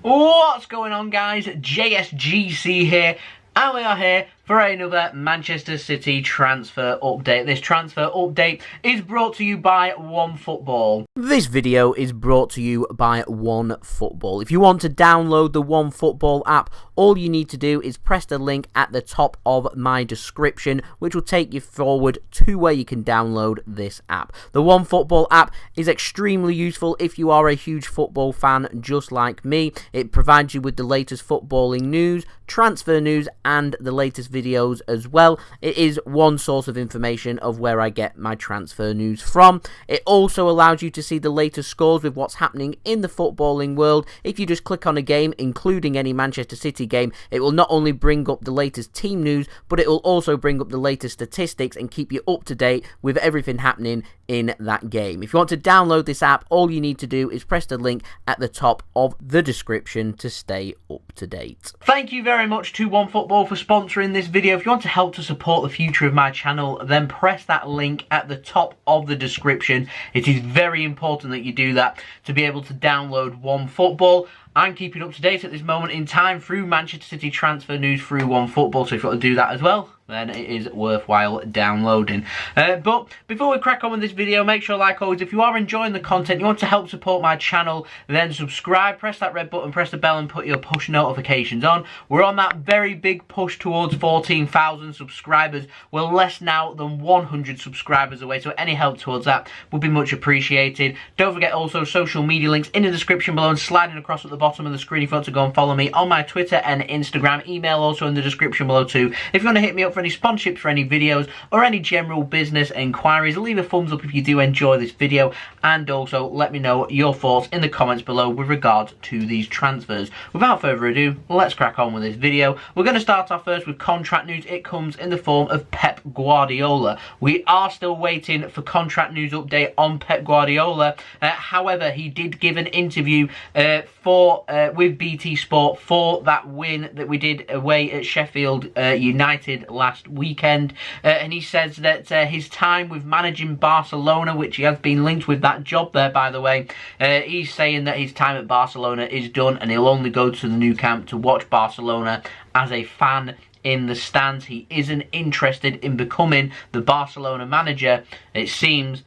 What's going on, guys? JSGC here, and we are here for another Manchester City transfer update. This transfer update is brought to you by OneFootball. This video is brought to you by OneFootball. If you want to download the OneFootball app, all you need to do is press the link at the top of my description, which will take you forward to where you can download this app. The OneFootball app is extremely useful if you are a huge football fan just like me. It provides you with the latest footballing news, transfer news, and the latest videos as well. It is one source of information of where I get my transfer news from. It also allows you to see the latest scores with what's happening in the footballing world. If you just click on a game, including any Manchester City game, it will not only bring up the latest team news, but it will also bring up the latest statistics and keep you up to date with everything happening in that game. If you want to download this app, all you need to do is press the link at the top of the description to stay up to date. Thank you very much to OneFootball for sponsoring this video. If you want to help to support the future of my channel, then press that link at the top of the description. It is very important that you do that to be able to download OneFootball. I'm keeping up to date at this moment in time through Manchester City transfer news through OneFootball, so if you want to do that as well, then it is worthwhile downloading. But before we crack on with this video, make sure, like always, if you are enjoying the content, you want to help support my channel, then subscribe, press that red button, press the bell and put your push notifications on. We're on that very big push towards 14,000 subscribers. We're less now than 100 subscribers away, so any help towards that would be much appreciated. Don't forget also social media links in the description below and sliding across at the bottom of the screen if you want to go and follow me on my Twitter and Instagram. Email also in the description below too. If you want to hit me up for any sponsorships for any videos or any general business inquiries, leave a thumbs up if you do enjoy this video, and also let me know your thoughts in the comments below with regards to these transfers. Without further ado, let's crack on with this video. We're going to start off first with contract news. It comes in the form of Pep Guardiola. We are still waiting for contract news update on Pep Guardiola. However, he did give an interview with BT Sport for that win that we did away at Sheffield United last weekend, and he says that his time with managing Barcelona, which he has been linked with that job there, by the way, he's saying that his time at Barcelona is done and he'll only go to the new camp to watch Barcelona as a fan in the stands. He isn't interested in becoming the Barcelona manager, it seems,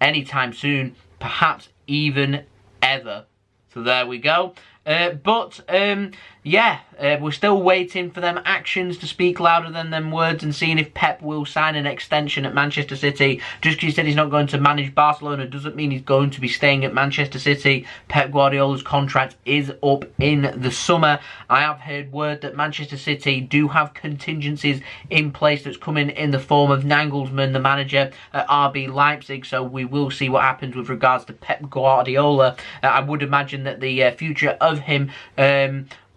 anytime soon, perhaps even ever. So there we go. We're still waiting for them actions to speak louder than them words, and seeing if Pep will sign an extension at Manchester City. Just because he said he's not going to manage Barcelona doesn't mean he's going to be staying at Manchester City. Pep Guardiola's contract is up in the summer. I have heard word that Manchester City do have contingencies in place that's coming in the form of Nagelsmann, the manager at RB Leipzig, so we will see what happens with regards to Pep Guardiola. I would imagine that the future of him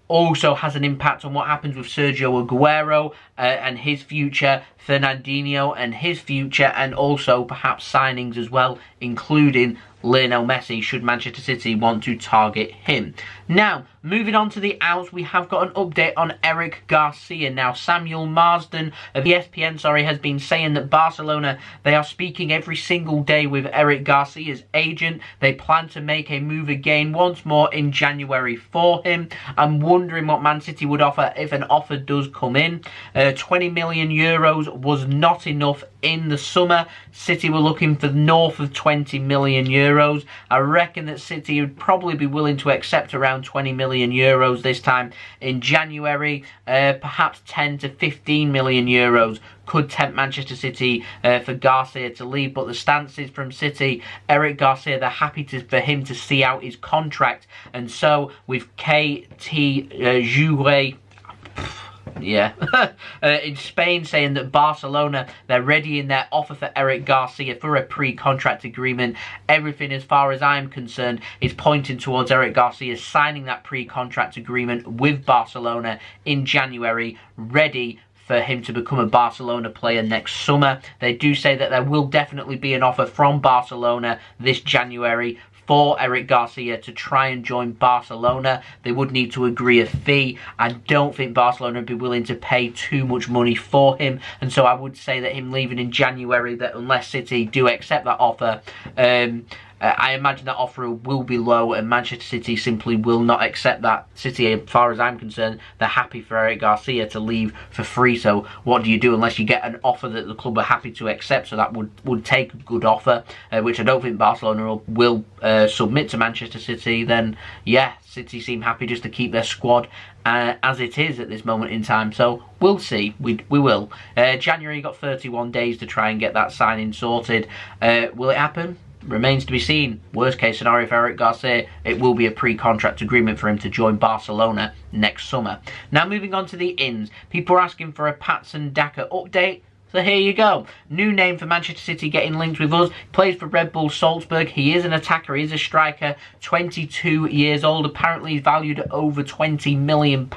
also has an impact on what happens with Sergio Aguero and his future, Fernandinho and his future, and also perhaps signings as well, including Lionel Messi, should Manchester City want to target him. Now, moving on to the outs, we have got an update on Eric Garcia. Now, Samuel Marsden of ESPN, has been saying that Barcelona, they are speaking every single day with Eric Garcia's agent. They plan to make a move again once more in January for him. I'm wondering what Man City would offer if an offer does come in. 20 million euros was not enough in the summer. City were looking for north of 20 million euros. I reckon that City would probably be willing to accept around 20 million euros this time in January. Perhaps 10 to 15 million euros could tempt Manchester City for Garcia to leave, but the stance is from City, Eric Garcia, they're happy for him to see out his contract, and so with KT Jouret, in Spain, saying that Barcelona, they're ready in their offer for Eric Garcia for a pre-contract agreement. Everything, as far as I'm concerned, is pointing towards Eric Garcia signing that pre-contract agreement with Barcelona in January, ready for him to become a Barcelona player next summer. They do say that there will definitely be an offer from Barcelona this January for Eric Garcia to try and join Barcelona. They would need to agree a fee. I don't think Barcelona would be willing to pay too much money for him, and so I would say that him leaving in January, that unless City do accept that offer, I imagine that offer will be low, and Manchester City simply will not accept that. City, as far as I'm concerned, they're happy for Eric Garcia to leave for free. So what do you do unless you get an offer that the club are happy to accept? So that would take a good offer, which I don't think Barcelona will submit to Manchester City. Then yeah, City seem happy just to keep their squad as it is at this moment in time. So we'll see. We will. January, you got 31 days to try and get that signing sorted. Will it happen? Remains to be seen. Worst case scenario for Eric Garcia, it will be a pre-contract agreement for him to join Barcelona next summer. Now moving on to the ins. People are asking for a Patson Daka update. So here you go. New name for Manchester City getting linked with us. Plays for Red Bull Salzburg. He is an attacker. He is a striker. 22 years old. Apparently he's valued at over £20 million.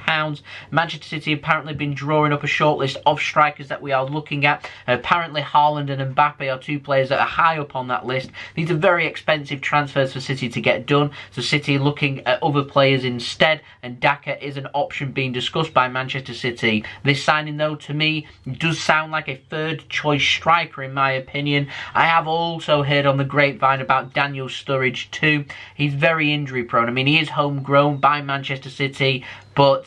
Manchester City apparently been drawing up a shortlist of strikers that we are looking at. Apparently Haaland and Mbappe are two players that are high up on that list. These are very expensive transfers for City to get done. So City looking at other players instead. And Daka is an option being discussed by Manchester City. This signing though, to me, does sound like a third choice striker in my opinion. I have also heard on the grapevine about Daniel Sturridge too. He's very injury prone. I mean, he is homegrown by Manchester City, but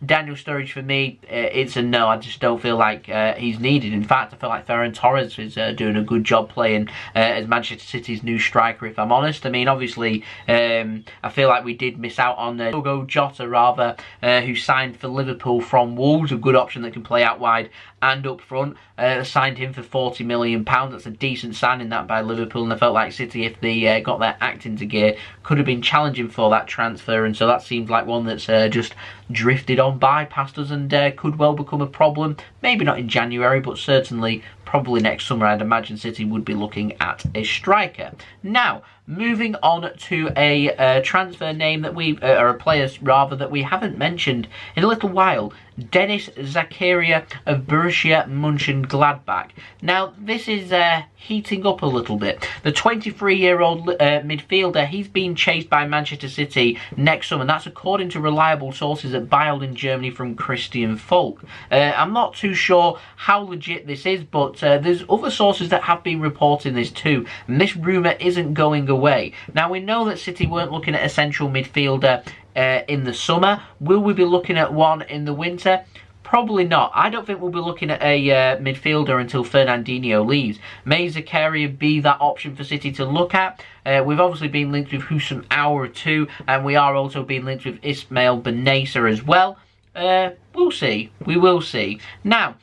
Daniel Sturridge for me, it's a no. I just don't feel like he's needed. In fact, I feel like Ferran Torres is doing a good job playing as Manchester City's new striker, if I'm honest. I mean, obviously, I feel like we did miss out on Diogo Jota, rather, who signed for Liverpool from Wolves, a good option that can play out wide and up front. Signed him for £40 million. That's a decent signing that by Liverpool, and I felt like City, if they got their act into gear, could have been challenging for that transfer, and so that seems like one that's just drifted on by past us and could well become a problem. Maybe not in January, but certainly probably next summer. I'd imagine City would be looking at a striker. Now, moving on to a transfer name that we, or a player rather, that we haven't mentioned in a little while. Denis Zakaria of Borussia Mönchengladbach. Now, this is heating up a little bit. The 23-year-old midfielder, he's being chased by Manchester City next summer. That's according to reliable sources at Biel in Germany from Christian Falk. I'm not too sure how legit this is, but there's other sources that have been reporting this too, and this rumour isn't going away. Now, we know that City weren't looking at a central midfielder in the summer. Will we be looking at one in the winter? Probably not. I don't think we'll be looking at a midfielder until Fernandinho leaves. May Zakaria be that option for City to look at? We've obviously been linked with Houssam Aouar too, and we are also being linked with Ismael Bennacer as well. We'll see. We will see. Now,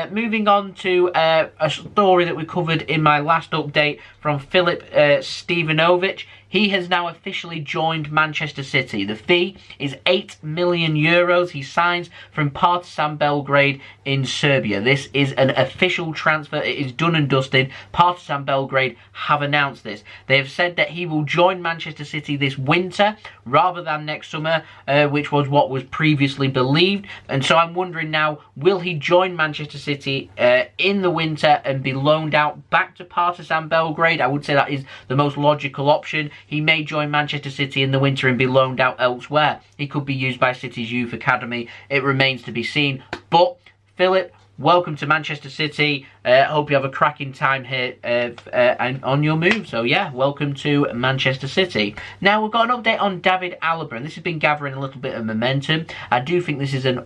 moving on to a story that we covered in my last update from Filip Stevanovic. He has now officially joined Manchester City. The fee is €8 million. He signs from Partizan Belgrade in Serbia. This is an official transfer. It is done and dusted. Partizan Belgrade have announced this. They have said that he will join Manchester City this winter rather than next summer, which was what was previously believed. And so I'm wondering now, will he join Manchester City in the winter and be loaned out back to Partizan Belgrade? I would say that is the most logical option. He may join Manchester City in the winter and be loaned out elsewhere. He could be used by City's youth academy. It remains to be seen. But, Philip, welcome to Manchester City. Hope you have a cracking time here and on your move. So yeah, welcome to Manchester City. Now we've got an update on David Alaba, and this has been gathering a little bit of momentum. I do think this is an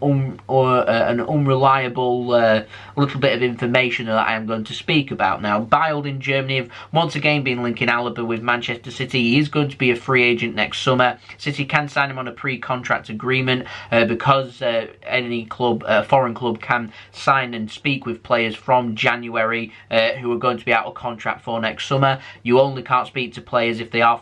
unreliable little bit of information that I am going to speak about now. Biel in Germany have once again been linking Alaba with Manchester City. He is going to be a free agent next summer. City can sign him on a pre-contract agreement because any club, foreign club, can sign and speak with players from January who are going to be out of contract for next summer. You only can't speak to players if they are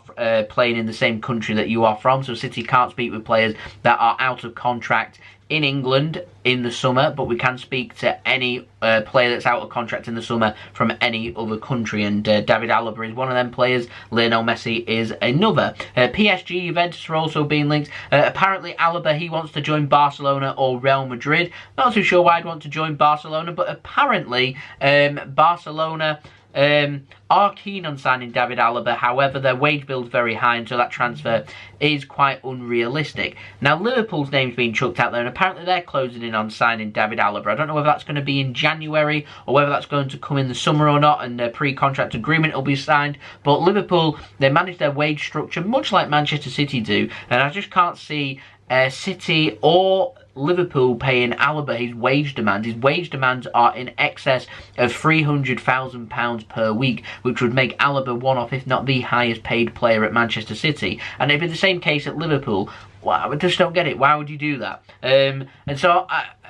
playing in the same country that you are from. So City can't speak with players that are out of contract in England in the summer, but we can speak to any player that's out of contract in the summer from any other country, and David Alaba is one of them players. Lionel Messi is another. PSG, Juventus are also being linked. Apparently Alaba, he wants to join Barcelona or Real Madrid. Not too sure why I'd want to join Barcelona, but apparently Barcelona are keen on signing David Alaba. However, their wage bill's very high, and so that transfer is quite unrealistic. Now, Liverpool's name's been chucked out there, and apparently they're closing in on signing David Alaba. I don't know whether that's going to be in January or whether that's going to come in the summer or not, and a pre-contract agreement will be signed. But Liverpool, they manage their wage structure much like Manchester City do, and I just can't see City or Liverpool paying Alaba his wage demands. His wage demands are in excess of £300,000 per week, which would make Alaba one of, if not the highest paid player at Manchester City. And it'd be the same case at Liverpool. Well, I just don't get it. Why would you do that? And so,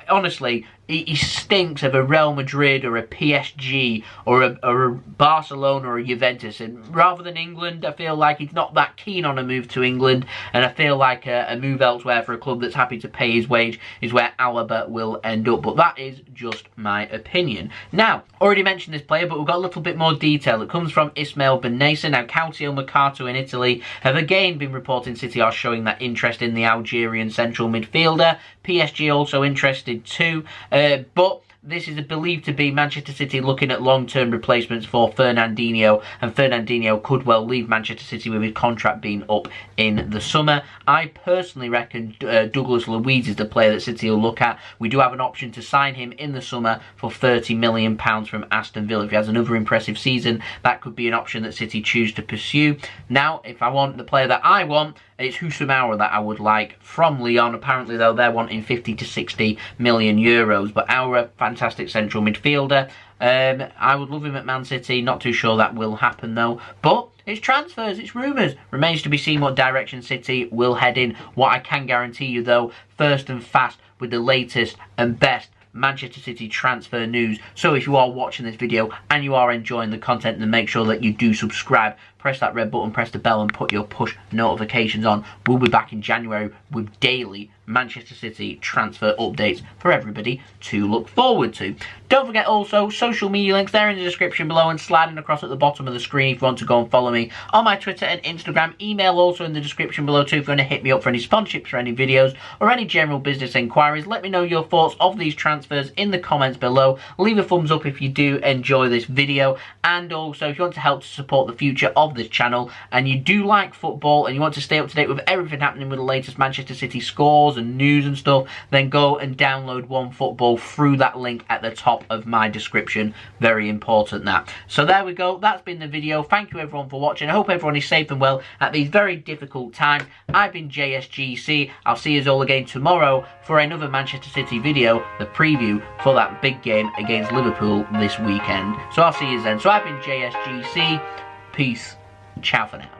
honestly, he stinks of a Real Madrid or a PSG or a Barcelona or a Juventus. And rather than England, I feel like he's not that keen on a move to England. And I feel like a move elsewhere for a club that's happy to pay his wage is where Alaba will end up. But that is just my opinion. Now, already mentioned this player, but we've got a little bit more detail. It comes from Ismael Bennacer. Now, Mercato in Italy have again been reporting City are showing that interest in the Algerian central midfielder. PSG also interested too. But this is believed to be Manchester City looking at long-term replacements for Fernandinho, and Fernandinho could well leave Manchester City with his contract being up in the summer. I personally reckon Douglas Luiz is the player that City will look at. We do have an option to sign him in the summer for £30 million from Aston Villa. If he has another impressive season, that could be an option that City choose to pursue. Now, if I want the player that I want, it's Husamawa that I would like from Lyon. Apparently, though, they're wanting 50 to 60 million euros. But our fantastic central midfielder, I would love him at Man City. Not too sure that will happen, though. But it's transfers, it's rumours. Remains to be seen what direction City will head in. What I can guarantee you, though, first and fast with the latest and best Manchester City transfer news. So if you are watching this video and you are enjoying the content, then make sure that you do subscribe. Press that red button, press the bell and put your push notifications on. We'll be back in January with daily Manchester City transfer updates for everybody to look forward to. Don't forget also, social media links, they're in the description below and sliding across at the bottom of the screen if you want to go and follow me on my Twitter and Instagram. Email also in the description below too if you want to hit me up for any sponsorships for any videos or any general business inquiries. Let me know your thoughts of these transfers in the comments below. Leave a thumbs up if you do enjoy this video, and also if you want to help to support the future of this channel and you do like football and you want to stay up to date with everything happening with the latest Manchester City scores and news and stuff, then go and download OneFootball through that link at the top of my description. Very important that. So there we go, that's been the video. Thank you everyone for watching. I hope everyone is safe and well at these very difficult times. I've been JSGC. I'll see you all again tomorrow for another Manchester City video, the preview for that big game against Liverpool this weekend. So I'll see you then. So I've been JSGC. Peace. Ciao for now.